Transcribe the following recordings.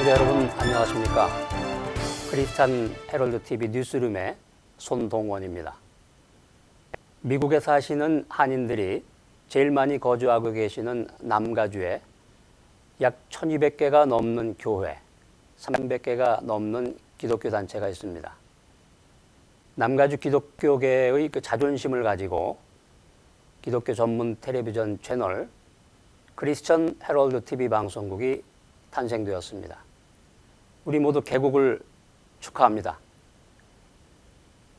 시청자 여러분 안녕하십니까? 크리스찬 헤럴드 TV 뉴스룸의 손동원입니다. 미국에 사시는 한인들이 제일 많이 거주하고 계시는 남가주에 약 1200개가 넘는 교회, 300개가 넘는 기독교 단체가 있습니다. 남가주 기독교계의 그 자존심을 가지고 기독교 전문 텔레비전 채널 크리스천 헤럴드 TV 방송국이 탄생되었습니다. 우리 모두 개국을 축하합니다.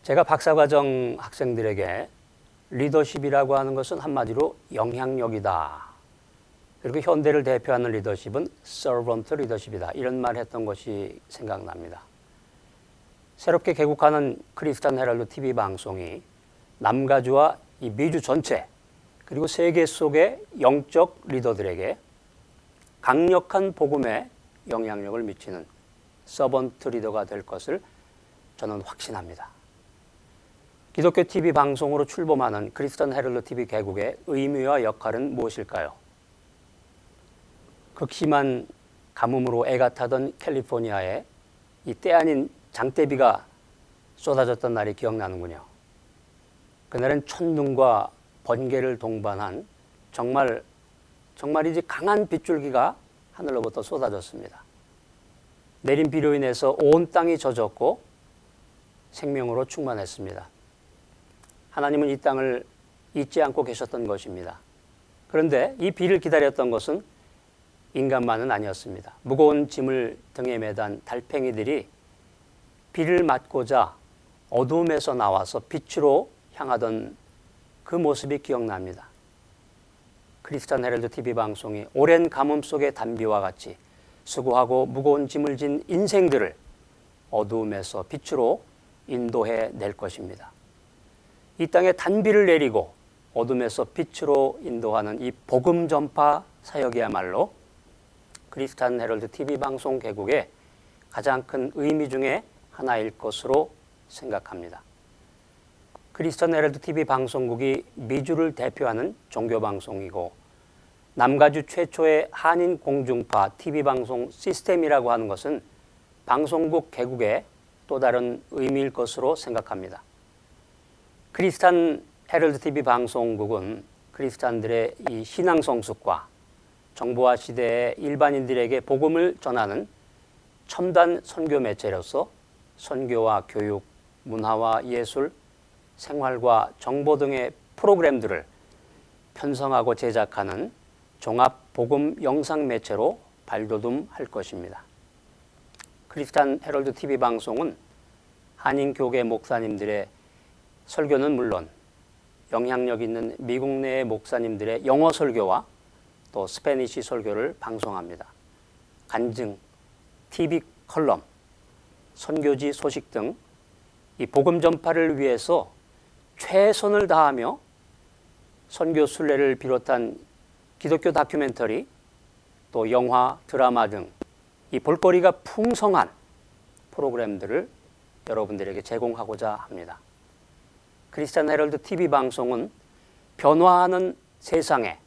제가 박사과정 학생들에게 리더십이라고 하는 것은 한마디로 영향력이다. 그리고 현대를 대표하는 리더십은 서번트 리더십이다. 이런 말 했던 것이 생각납니다. 새롭게 개국하는 크리스천 헤럴드 TV 방송이 남가주와 이 미주 전체 그리고 세계 속의 영적 리더들에게 강력한 복음에 영향력을 미치는 서번트 리더가 될 것을 저는 확신합니다. 기독교 TV 방송으로 출범하는 크리스천 헤럴드 TV 개국의 의미와 역할은 무엇일까요? 극심한 가뭄으로 애가 타던 캘리포니아에 이 때 아닌 장대비가 쏟아졌던 날이 기억나는군요. 그날은 천둥과 번개를 동반한 정말이지 강한 빗줄기가 하늘로부터 쏟아졌습니다. 내린 비로 인해서 온 땅이 젖었고 생명으로 충만했습니다. 하나님은 이 땅을 잊지 않고 계셨던 것입니다. 그런데 이 비를 기다렸던 것은 인간만은 아니었습니다. 무거운 짐을 등에 매단 달팽이들이 비를 맞고자 어둠에서 나와서 빛으로 향하던 그 모습이 기억납니다. 크리스천 헤럴드 TV 방송이 오랜 가뭄 속의 단비와 같이 수고하고 무거운 짐을 진 인생들을 어두움에서 빛으로 인도해 낼 것입니다. 이 땅에 단비를 내리고 어둠에서 빛으로 인도하는 이 복음 전파 사역이야말로 크리스천 헤럴드 TV 방송 개국의 가장 큰 의미 중에 하나일 것으로 생각합니다. 크리스천 헤럴드 TV 방송국이 미주를 대표하는 종교방송이고 남가주 최초의 한인 공중파 TV 방송 시스템이라고 하는 것은 방송국 개국의 또 다른 의미일 것으로 생각합니다. 크리스천 헤럴드 TV 방송국은 크리스찬들의 이 신앙 성숙과 정보화 시대의 일반인들에게 복음을 전하는 첨단 선교 매체로서 선교와 교육, 문화와 예술, 생활과 정보 등의 프로그램들을 편성하고 제작하는 종합 복음 영상 매체로 발돋움할 것입니다. 크리스천 헤럴드 TV 방송은 한인 교계 목사님들의 설교는 물론 영향력 있는 미국 내의 목사님들의 영어 설교와 또 스페니시 설교를 방송합니다. 간증, TV 컬럼, 선교지 소식 등 이 복음 전파를 위해서 최선을 다하며 선교 순례를 비롯한 기독교 다큐멘터리, 또 영화, 드라마 등 이 볼거리가 풍성한 프로그램들을 여러분들에게 제공하고자 합니다. 크리스천 헤럴드 TV 방송은 변화하는 세상에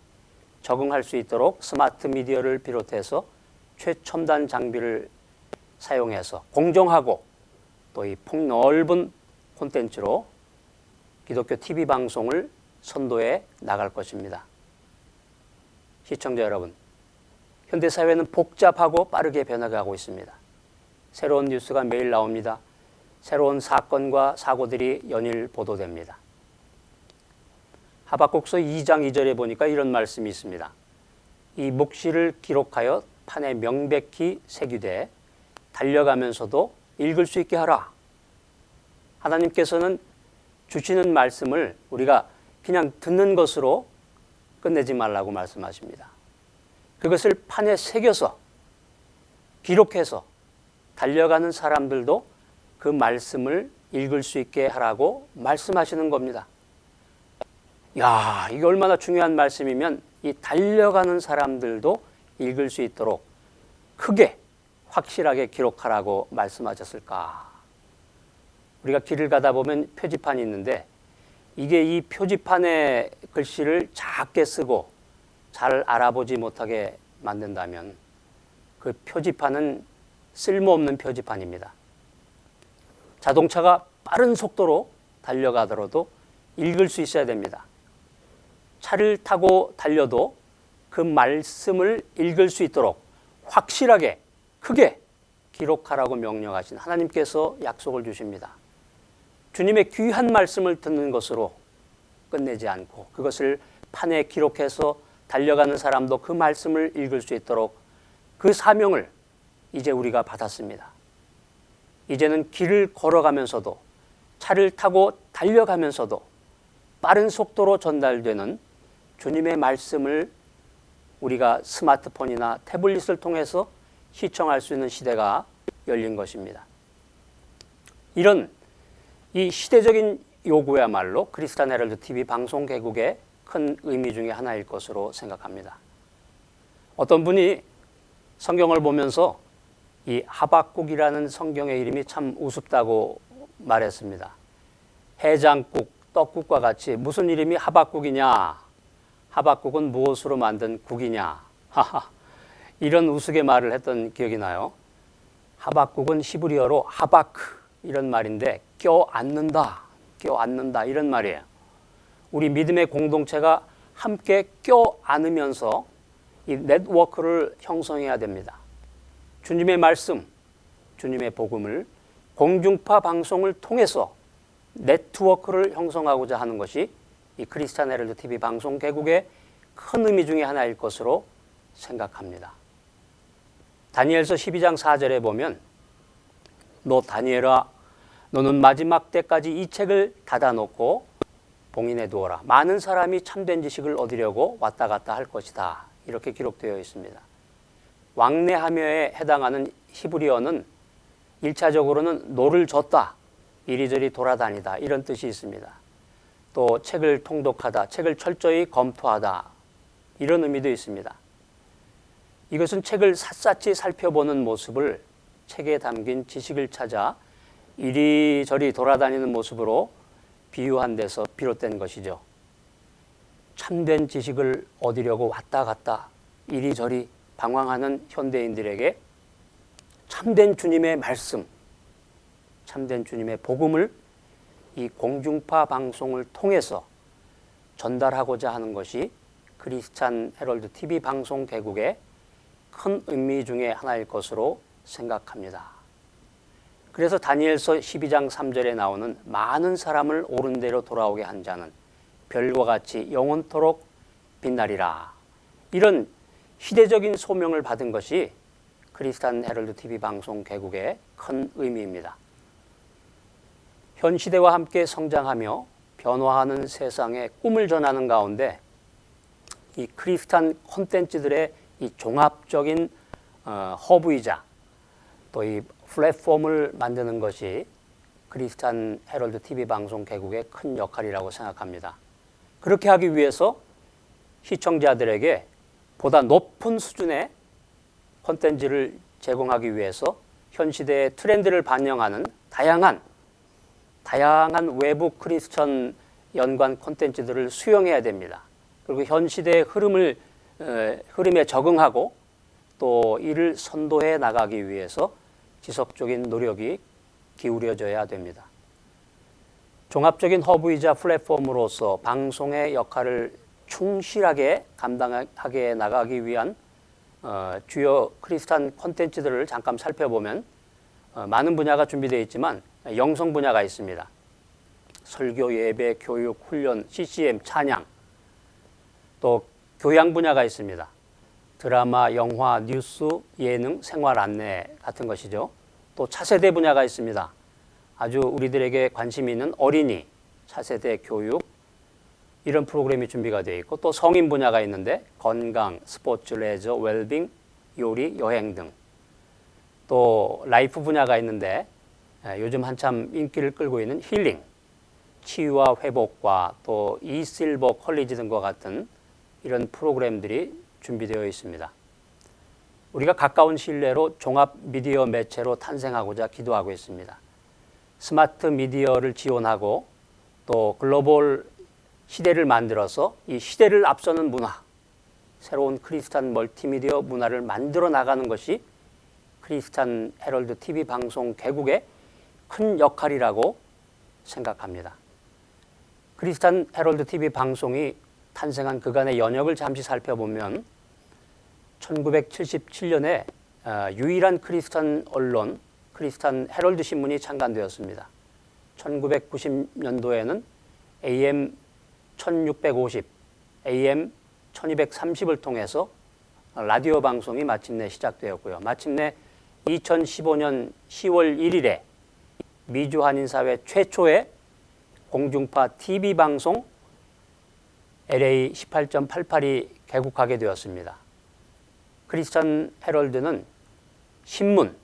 적응할 수 있도록 스마트 미디어를 비롯해서 최첨단 장비를 사용해서 공정하고 또 이 폭넓은 콘텐츠로 기독교 TV 방송을 선도해 나갈 것입니다. 시청자 여러분, 현대사회는 복잡하고 빠르게 변화가고 있습니다. 새로운 뉴스가 매일 나옵니다. 새로운 사건과 사고들이 연일 보도됩니다. 하박국서 2장 2절에 보니까 이런 말씀이 있습니다. 이 묵시를 기록하여 판에 명백히 새기되 달려가면서도 읽을 수 있게 하라. 하나님께서는 주시는 말씀을 우리가 그냥 듣는 것으로 끝내지 말라고 말씀하십니다. 그것을 판에 새겨서 기록해서 달려가는 사람들도 그 말씀을 읽을 수 있게 하라고 말씀하시는 겁니다. 야, 이게 얼마나 중요한 말씀이면 이 달려가는 사람들도 읽을 수 있도록 크게 확실하게 기록하라고 말씀하셨을까? 우리가 길을 가다 보면 표지판이 있는데 이게 이 표지판의 글씨를 작게 쓰고 잘 알아보지 못하게 만든다면 그 표지판은 쓸모없는 표지판입니다. 자동차가 빠른 속도로 달려가더라도 읽을 수 있어야 됩니다. 차를 타고 달려도 그 말씀을 읽을 수 있도록 확실하게 크게 기록하라고 명령하신 하나님께서 약속을 주십니다. 주님의 귀한 말씀을 듣는 것으로 끝내지 않고 그것을 판에 기록해서 달려가는 사람도 그 말씀을 읽을 수 있도록 그 사명을 이제 우리가 받았습니다. 이제는 길을 걸어가면서도 차를 타고 달려가면서도 빠른 속도로 전달되는 주님의 말씀을 우리가 스마트폰이나 태블릿을 통해서 시청할 수 있는 시대가 열린 것입니다. 이런 이 시대적인 요구야말로 크리스찬 헤럴드 TV 방송 개국의 큰 의미 중에 하나일 것으로 생각합니다. 어떤 분이 성경을 보면서 이 하박국이라는 성경의 이름이 참 우습다고 말했습니다. 해장국, 떡국과 같이 무슨 이름이 하박국이냐? 하박국은 무엇으로 만든 국이냐? 하하, 이런 우스갯말을 했던 기억이 나요. 하박국은 히브리어로 하바크 이런 말인데 껴안는다 이런 말이에요. 우리 믿음의 공동체가 함께 껴안으면서 이 네트워크를 형성해야 됩니다. 주님의 말씀, 주님의 복음을 공중파 방송을 통해서 네트워크를 형성하고자 하는 것이 이 크리스찬 헤럴드 TV 방송 개국의 큰 의미 중에 하나일 것으로 생각합니다. 다니엘서 12장 4절에 보면 너 다니엘아 너는 마지막 때까지 이 책을 닫아놓고 봉인해 두어라. 많은 사람이 참된 지식을 얻으려고 왔다 갔다 할 것이다. 이렇게 기록되어 있습니다. 왕래하며에 해당하는 히브리어는 1차적으로는 노를 젓다, 이리저리 돌아다니다 이런 뜻이 있습니다. 또 책을 통독하다, 책을 철저히 검토하다 이런 의미도 있습니다. 이것은 책을 샅샅이 살펴보는 모습을 책에 담긴 지식을 찾아 이리저리 돌아다니는 모습으로 비유한 데서 비롯된 것이죠. 참된 지식을 얻으려고 왔다 갔다 이리저리 방황하는 현대인들에게 참된 주님의 말씀, 참된 주님의 복음을 이 공중파 방송을 통해서 전달하고자 하는 것이 크리스찬 헤럴드 TV 방송 개국의 큰 의미 중에 하나일 것으로 생각합니다. 그래서 다니엘서 12장 3절에 나오는 많은 사람을 옳은 대로 돌아오게 한 자는 별과 같이 영원토록 빛나리라. 이런 시대적인 소명을 받은 것이 크리스찬 헤럴드 TV 방송 개국의 큰 의미입니다. 현 시대와 함께 성장하며 변화하는 세상에 꿈을 전하는 가운데 이 크리스찬 콘텐츠들의 이 종합적인 허브이자 또 이 플랫폼을 만드는 것이 크리스찬 헤럴드 TV 방송 개국의 큰 역할이라고 생각합니다. 그렇게 하기 위해서 시청자들에게 보다 높은 수준의 콘텐츠를 제공하기 위해서 현 시대의 트렌드를 반영하는 다양한 외부 크리스천 연관 콘텐츠들을 수용해야 됩니다. 그리고 현 시대의 흐름에 적응하고 또 이를 선도해 나가기 위해서 지속적인 노력이 기울여져야 됩니다. 종합적인 허브이자 플랫폼으로서 방송의 역할을 충실하게 감당하게 나가기 위한 주요 크리스찬 콘텐츠들을 잠깐 살펴보면 많은 분야가 준비되어 있지만 영성 분야가 있습니다. 설교, 예배, 교육, 훈련, CCM, 찬양, 또 교양 분야가 있습니다. 드라마, 영화, 뉴스, 예능, 생활 안내 같은 것이죠. 또 차세대 분야가 있습니다. 아주 우리들에게 관심이 있는 어린이, 차세대 교육 이런 프로그램이 준비가 되어 있고 또 성인 분야가 있는데 건강, 스포츠, 레저, 웰빙, 요리, 여행 등 또 라이프 분야가 있는데 요즘 한참 인기를 끌고 있는 힐링, 치유와 회복과 또 이실버 컬리지 등과 같은 이런 프로그램들이 준비되어 있습니다. 우리가 가까운 시일 내로 종합 미디어 매체로 탄생하고자 기도하고 있습니다. 스마트 미디어를 지원하고 또 글로벌 시대를 만들어서 이 시대를 앞서는 문화, 새로운 크리스찬 멀티미디어 문화를 만들어 나가는 것이 크리스찬 헤럴드 TV 방송 개국에 큰 역할이라고 생각합니다. 크리스찬 헤럴드 TV 방송이 탄생한 그간의 연역을 잠시 살펴보면 1977년에 유일한 크리스찬 언론 크리스찬 헤럴드 신문이 창간되었습니다. 1990년도에는 AM 1650, AM 1230을 통해서 라디오 방송이 마침내 시작되었고요. 마침내 2015년 10월 1일에 미주 한인사회 최초의 공중파 TV 방송 LA 18.88이 개국하게 되었습니다. 크리스찬 헤럴드는 신문,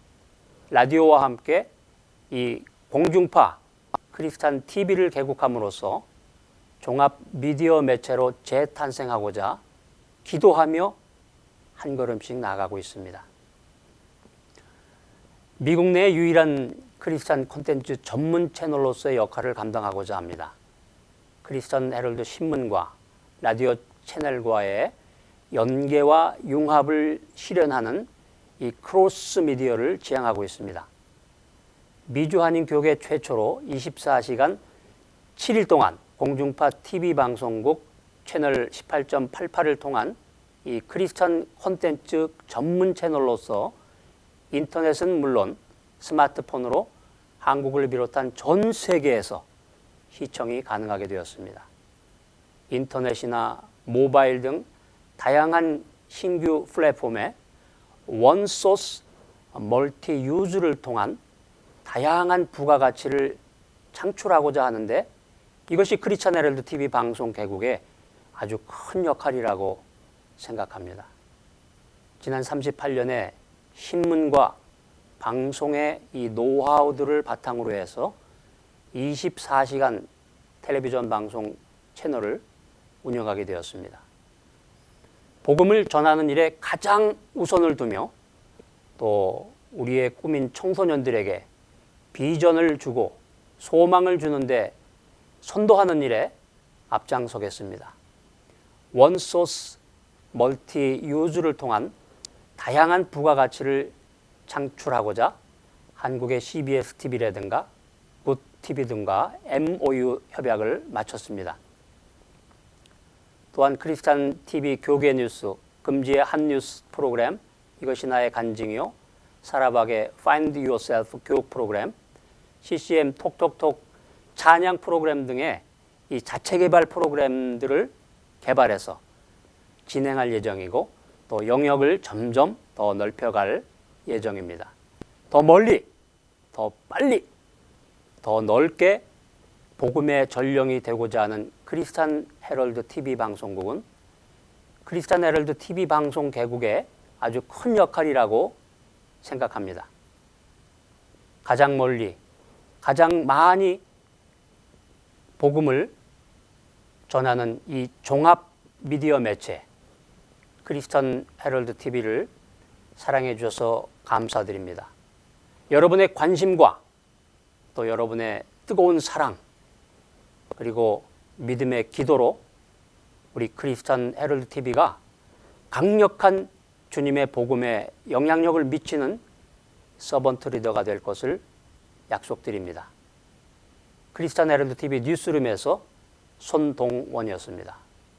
라디오와 함께 이 공중파 크리스찬 TV를 개국함으로써 종합 미디어 매체로 재탄생하고자 기도하며 한 걸음씩 나아가고 있습니다. 미국 내 유일한 크리스찬 콘텐츠 전문 채널로서의 역할을 감당하고자 합니다. 크리스찬 헤럴드 신문과 라디오 채널과의 연계와 융합을 실현하는 이 크로스 미디어를 지향하고 있습니다. 미주 한인 교계 최초로 24시간 7일 동안 공중파 TV 방송국 채널 18.88을 통한 이 크리스찬 콘텐츠 전문 채널로서 인터넷은 물론 스마트폰으로 한국을 비롯한 전 세계에서 시청이 가능하게 되었습니다. 인터넷이나 모바일 등 다양한 신규 플랫폼에 원소스 멀티 유즈를 통한 다양한 부가가치를 창출하고자 하는데 이것이 크리스찬 헤럴드 TV 방송 개국의 아주 큰 역할이라고 생각합니다. 지난 38년에 신문과 방송의 이 노하우들을 바탕으로 해서 24시간 텔레비전 방송 채널을 운영하게 되었습니다. 복음을 전하는 일에 가장 우선을 두며 또 우리의 꿈인 청소년들에게 비전을 주고 소망을 주는데 선도하는 일에 앞장서겠습니다. 원소스 멀티 유즈를 통한 다양한 부가가치를 창출하고자 한국의 CBS TV라든가 굿 TV 등과 MOU 협약을 마쳤습니다. 또한 크리스찬 TV 교계 뉴스, 금지의 한 뉴스 프로그램 이것이 나의 간증이요, 사라박의 Find Yourself 교육 프로그램, CCM 톡톡톡 찬양 프로그램 등의 이 자체 개발 프로그램들을 개발해서 진행할 예정이고 또 영역을 점점 더 넓혀갈 예정입니다. 더 멀리, 더 빨리, 더 넓게 복음의 전령이 되고자 하는 크리스찬 헤럴드 TV 방송국은 크리스찬 헤럴드 TV 방송 개국에 아주 큰 역할이라고 생각합니다. 가장 멀리, 가장 많이 복음을 전하는 이 종합 미디어 매체 크리스찬 헤럴드 TV를 사랑해 주셔서 감사드립니다. 여러분의 관심과 또 여러분의 뜨거운 사랑 그리고 믿음의 기도로 우리 크리스찬 헤럴드 TV가 강력한 주님의 복음에 영향력을 미치는 서번트 리더가 될 것을 약속드립니다. 크리스찬 헤럴드 TV 뉴스룸에서 손동원이었습니다.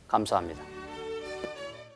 감사합니다.